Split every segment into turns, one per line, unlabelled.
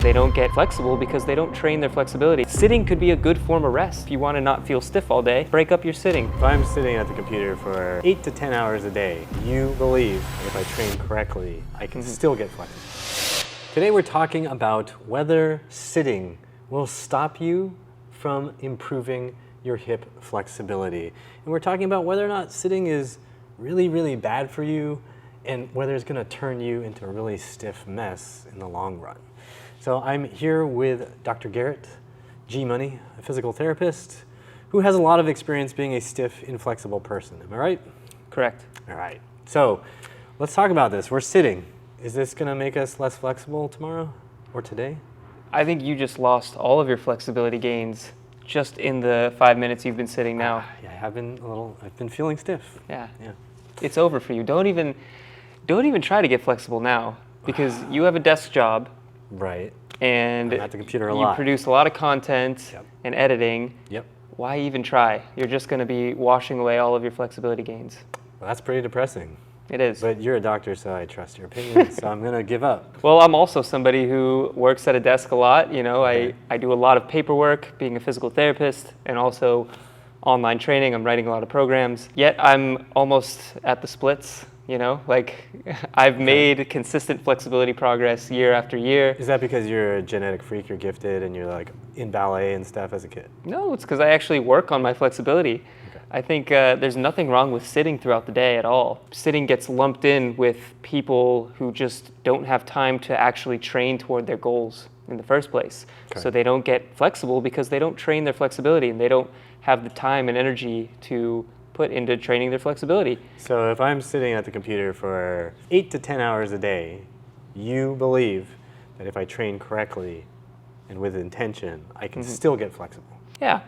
They don't get flexible because they don't train their flexibility. Sitting could be a good form of rest. If you want to not feel stiff all day, break up your sitting.
If I'm sitting at the computer for 8 to 10 hours a day, you believe that if I train correctly, I can still get flexible. Today we're talking about whether sitting will stop you from improving your hip flexibility. And we're talking about whether or not sitting is really, really bad for you and whether it's going to turn you into a really stiff mess in the long run. So I'm here with Dr. Garrett, G-Money, a physical therapist who has a lot of experience being a stiff, inflexible person. Am I right?
Correct.
All right. So let's talk about this. We're sitting. Is this going to make us less flexible tomorrow or today?
I think you just lost all of your flexibility gains just in the 5 minutes you've been sitting now.
Yeah, I've been feeling stiff.
Yeah. It's over for you. Don't even try to get flexible now because you have a desk job.
Right.
And
I'm at the computer a lot.
You produce a lot of content and editing.
Yep.
Why even try? You're just going to be washing away all of your flexibility gains.
Well, that's pretty depressing.
It is.
But you're a doctor, so I trust your opinion, so I'm going to give up.
Well, I'm also somebody who works at a desk a lot. You know, I do a lot of paperwork, being a physical therapist, and also online training. I'm writing a lot of programs. Yet I'm almost at the splits. You know, like I've made consistent flexibility progress year after year.
Is that because you're a genetic freak, you're gifted, and you're like in ballet and stuff as a kid?
No, it's because I actually work on my flexibility. Okay. I think there's nothing wrong with sitting throughout the day at all. Sitting gets lumped in with people who just don't have time to actually train toward their goals in the first place. Okay. So they don't get flexible because they don't train their flexibility and they don't have the time and energy to put into training their flexibility.
So if I'm sitting at the computer for 8 to 10 hours a day, you believe that if I train correctly and with intention, I can still get flexible.
Yeah.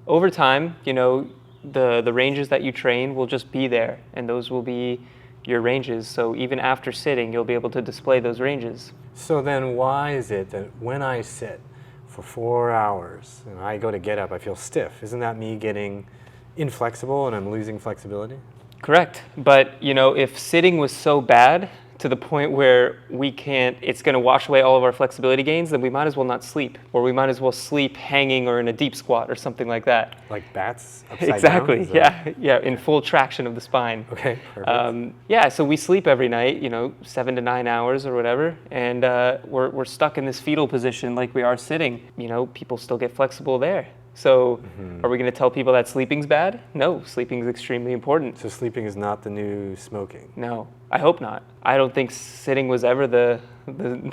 Over time, you know, the ranges that you train will just be there, and those will be your ranges. So even after sitting, you'll be able to display those ranges.
So then why is it that when I sit for 4 hours and I go to get up, I feel stiff? Isn't that me getting inflexible and I'm losing flexibility?
Correct. But, you know, if sitting was so bad to the point where it's going to wash away all of our flexibility gains, then we might as well not sleep, or we might as well sleep hanging or in a deep squat or something like that.
Like bats upside
exactly.
down?
Yeah, in full traction of the spine.
Okay, perfect.
Yeah, so we sleep every night, you know, 7 to 9 hours or whatever, and we're stuck in this fetal position like we are sitting. You know, people still get flexible there. So are we going to tell people that sleeping's bad? No, sleeping is extremely important.
So sleeping is not the new smoking?
No, I hope not. I don't think sitting was ever the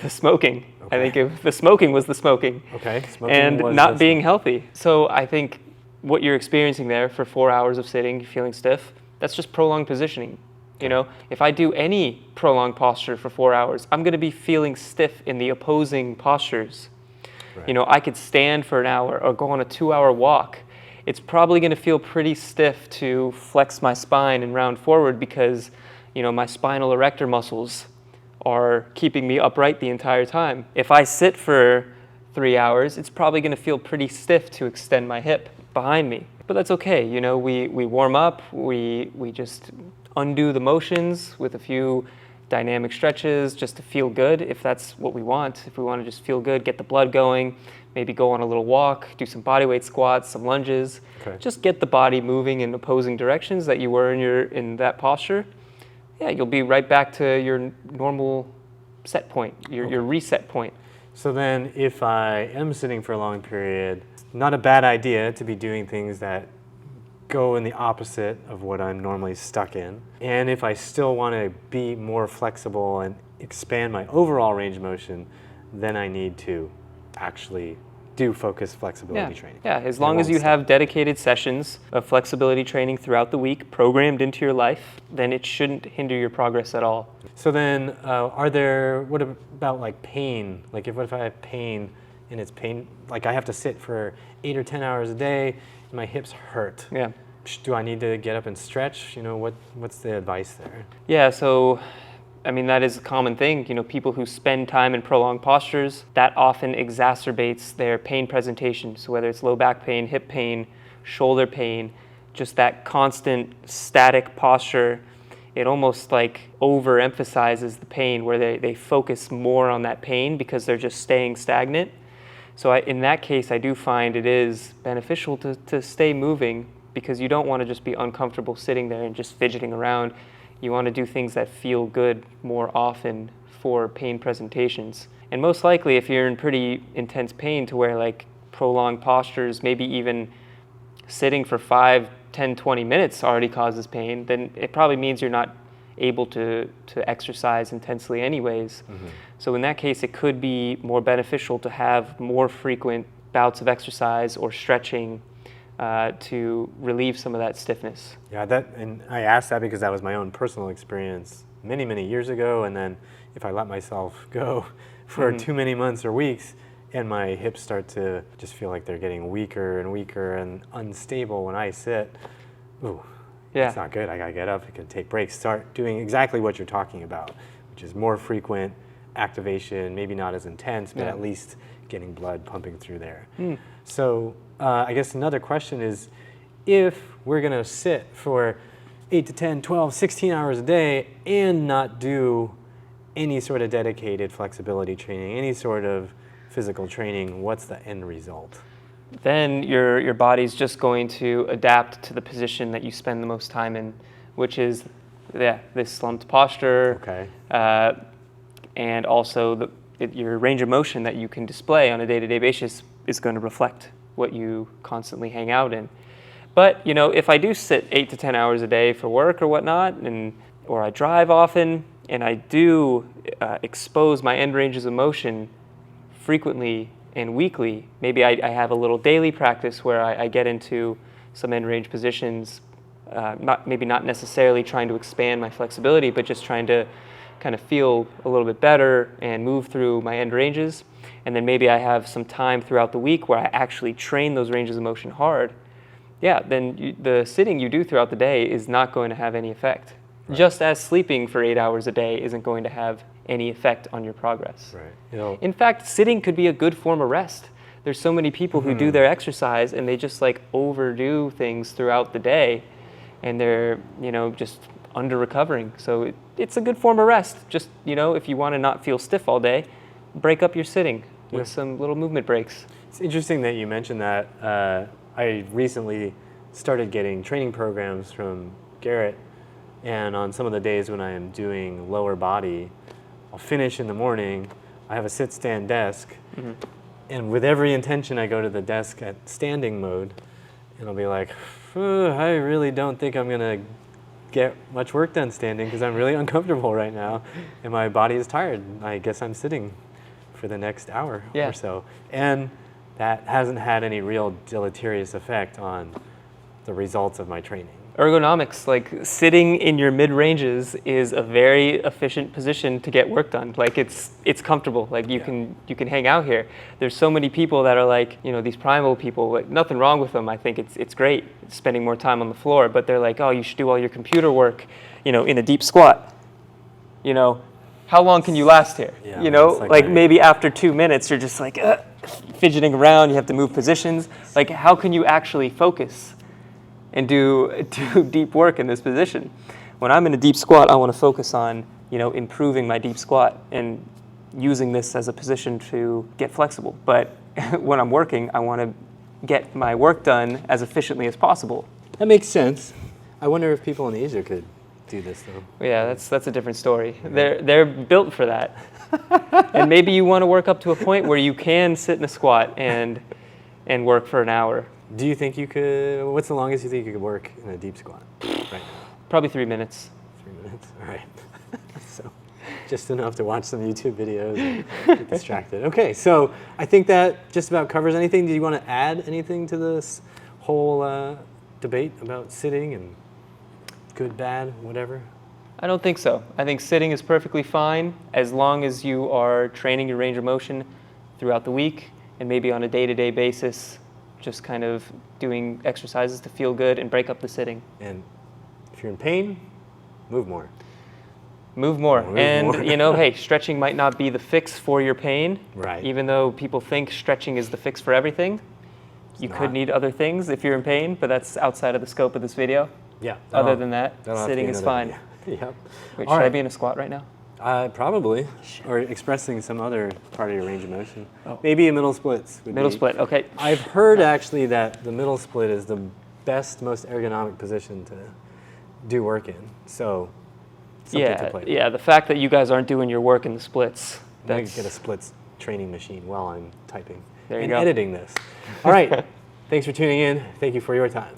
smoking. Okay. I think the smoking was the smoking.
Okay. Smoking
and
was
not being healthy. So I think what you're experiencing there for 4 hours of sitting, feeling stiff, that's just prolonged positioning. You know, if I do any prolonged posture for 4 hours, I'm going to be feeling stiff in the opposing postures. Right. You know, I could stand for an hour or go on a 2-hour walk. It's probably going to feel pretty stiff to flex my spine and round forward because, you know, my spinal erector muscles are keeping me upright the entire time. If I sit for 3 hours, it's probably going to feel pretty stiff to extend my hip behind me. But that's okay. You know, we warm up, we just undo the motions with a few dynamic stretches just to feel good if that's what we want. If we want to just feel good, get the blood going, maybe go on a little walk, do some bodyweight squats, some lunges. Okay. Just get the body moving in opposing directions that you were in that posture. Yeah, you'll be right back to your normal set point, your reset point.
So then if I am sitting for a long period, not a bad idea to be doing things that go in the opposite of what I'm normally stuck in. And if I still want to be more flexible and expand my overall range of motion, then I need to actually do focused flexibility training.
Yeah, as long as you have dedicated sessions of flexibility training throughout the week programmed into your life, then it shouldn't hinder your progress at all.
So then what about like pain? Like what if I have pain and it's pain, like I have to sit for 8 or 10 hours a day, and my hips hurt.
Yeah.
Do I need to get up and stretch? You know, what's the advice there?
Yeah, so I mean, that is a common thing. You know, people who spend time in prolonged postures, that often exacerbates their pain presentation. So whether it's low back pain, hip pain, shoulder pain, just that constant static posture, it almost like overemphasizes the pain, where they focus more on that pain because they're just staying stagnant. So in that case, I do find it is beneficial to stay moving, because you don't want to just be uncomfortable sitting there and just fidgeting around. You want to do things that feel good more often for pain presentations. And most likely, if you're in pretty intense pain to where like prolonged postures, maybe even sitting for 5, 10, 20 minutes already causes pain, then it probably means you're not able to exercise intensely anyways. So in that case, it could be more beneficial to have more frequent bouts of exercise or stretching to relieve some of that stiffness.
Yeah, and I asked that because that was my own personal experience many, many years ago. And then if I let myself go for too many months or weeks, and my hips start to just feel like they're getting weaker and weaker and unstable when I sit, ooh, it's not good. I gotta get up, I can take breaks, start doing exactly what you're talking about, which is more frequent activation, maybe not as intense, but at least getting blood pumping through there. So I guess another question is, if we're gonna sit for 8 to 10, 12, 16 hours a day and not do any sort of dedicated flexibility training, any sort of physical training, what's the end result?
Then your body's just going to adapt to the position that you spend the most time in, which is this slumped posture.
Okay.
And also your range of motion that you can display on a day-to-day basis is going to reflect what you constantly hang out in. But if I do sit 8 to 10 hours a day for work or whatnot, or I drive often, and I do expose my end ranges of motion frequently and weekly, maybe I have a little daily practice where I get into some end range positions, maybe not necessarily trying to expand my flexibility, but just trying to kind of feel a little bit better and move through my end ranges. And then maybe I have some time throughout the week where I actually train those ranges of motion hard. Then the sitting you do throughout the day is not going to have any effect. Right. Just as sleeping for 8 hours a day isn't going to have any effect on your progress.
Right.
In fact, sitting could be a good form of rest. There's so many people who do their exercise and they just like overdo things throughout the day, and they're just under recovering. So it's a good form of rest. Just if you want to not feel stiff all day, break up your sitting with some little movement breaks.
It's interesting that you mentioned that. I recently started getting training programs from Garrett, and on some of the days when I am doing lower body, I'll finish in the morning. I have a sit-stand desk, and with every intention I go to the desk at standing mode, and I'll be like, I really don't think I'm gonna get much work done standing because I'm really uncomfortable right now, and my body is tired. I guess I'm sitting for the next hour or so. And that hasn't had any real deleterious effect on the results of my training.
Ergonomics, like sitting in your mid-ranges, is a very efficient position to get work done. Like it's comfortable. Like you can hang out here. There's so many people that are like, these primal people, like nothing wrong with them. I think it's great spending more time on the floor, but they're like, oh, you should do all your computer work, in a deep squat. How long can you last here? Like maybe after 2 minutes, you're just like fidgeting around. You have to move positions. Like, how can you actually focus and do deep work in this position? When I'm in a deep squat, I want to focus on improving my deep squat and using this as a position to get flexible. But when I'm working, I want to get my work done as efficiently as possible.
That makes sense. I wonder if people in Asia could do this though.
Yeah, that's a different story. They're built for that. And maybe you want to work up to a point where you can sit in a squat and work for an hour.
Do you think you could, what's the longest you think you could work in a deep squat right now?
Probably 3 minutes.
3 minutes, all right. So just enough to watch some YouTube videos and get distracted. Okay, so I think that just about covers anything. Do you want to add anything to this whole debate about sitting and good, bad, whatever?
I don't think so. I think sitting is perfectly fine as long as you are training your range of motion throughout the week and maybe on a day-to-day basis, just kind of doing exercises to feel good and break up the sitting.
And if you're in pain, move more.
Move more. Hey, stretching might not be the fix for your pain.
Right.
Even though people think stretching is the fix for everything. You could need other things if you're in pain, but that's outside of the scope of this video.
Yeah.
Other than that, sitting is fine.
Yep.
Wait,
All
should I
right.
be in a squat right now?
Probably. Or expressing some other part of your range of motion.
Oh.
Maybe a middle splits.
Middle split, okay.
I've heard actually that the middle split is the best, most ergonomic position to do work in. So, something to play with.
Yeah, the fact that you guys aren't doing your work in the splits.
I could get a splits training machine while I'm typing
There you
and
go.
editing this. All right. Thanks for tuning in. Thank you for your time.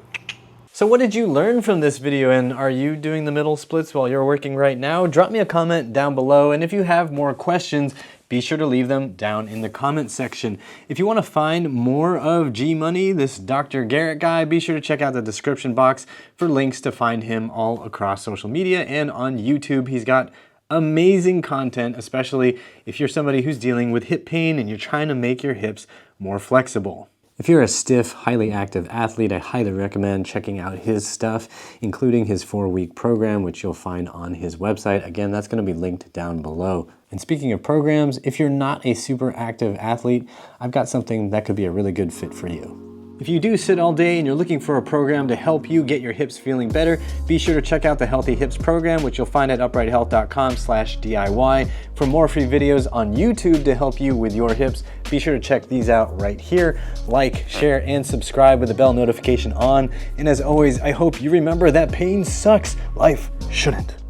So what did you learn from this video, and are you doing the middle splits while you're working right now? Drop me a comment down below, and if you have more questions, be sure to leave them down in the comment section. If you want to find more of G Money, this Dr. Garrett guy, be sure to check out the description box for links to find him all across social media and on YouTube. He's got amazing content, especially if you're somebody who's dealing with hip pain and you're trying to make your hips more flexible. If you're a stiff, highly active athlete, I highly recommend checking out his stuff, including his 4-week program, which you'll find on his website. Again, that's going to be linked down below. And speaking of programs, if you're not a super active athlete, I've got something that could be a really good fit for you. If you do sit all day and you're looking for a program to help you get your hips feeling better, be sure to check out the Healthy Hips program, which you'll find at uprighthealth.com/DIY. For more free videos on YouTube to help you with your hips, be sure to check these out right here. Like, share, and subscribe with the bell notification on. And as always, I hope you remember that pain sucks. Life shouldn't.